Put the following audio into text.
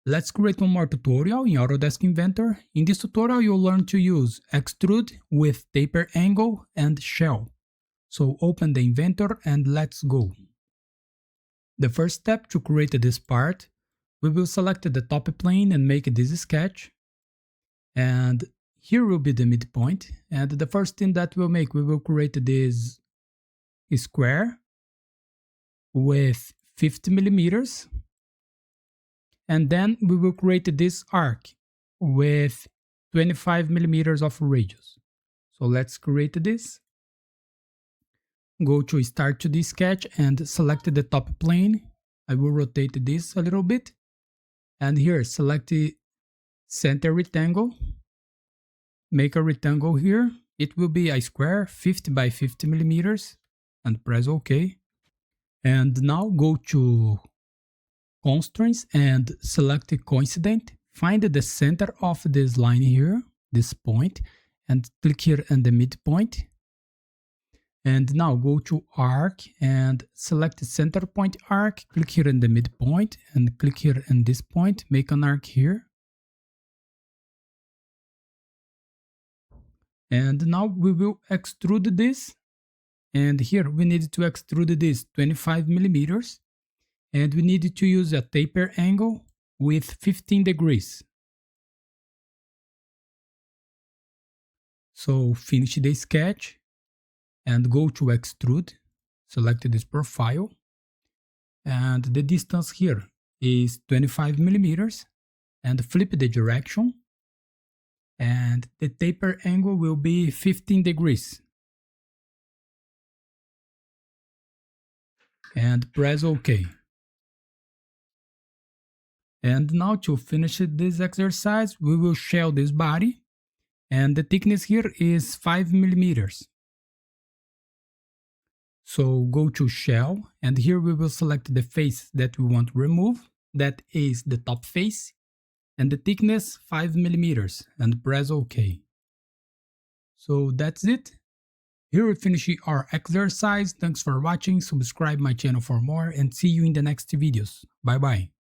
Let's create one more tutorial in Autodesk Inventor. In this tutorial, you'll learn to use Extrude with taper angle and shell. So open the Inventor and let's go. The first step to create this part, we will select the top plane and make this sketch. And here will be the midpoint. And the first thing that we'll make, we will create this square with 50 millimeters. And then we will create this arc with 25 millimeters of radius. So let's create this. Go to Start 2D Sketch and select the top plane. I will rotate this a little bit. And here, select the center rectangle. Make a rectangle here. It will be a square 50 by 50 millimeters. And press OK. And now go to Constraints and select Coincident. Find the center of this line here, this point, and click here in the midpoint. And now go to Arc and select the center point arc. Click here in the midpoint and click here in this point. Make an arc here. And now we will extrude this. And here we need to extrude this 25 millimeters. And we need to use a taper angle with 15 degrees. So finish the sketch and go to Extrude. Select this profile. And the distance here is 25 millimeters. And flip the direction. And the taper angle will be 15 degrees. And press OK. And now to finish this exercise, we will shell this body. And the thickness here is 5 millimeters. So go to Shell, and here we will select the face that we want to remove. That is the top face. And the thickness 5 millimeters. And press OK. So that's it. Here we finish our exercise. Thanks for watching. Subscribe my channel for more and see you in the next videos. Bye bye.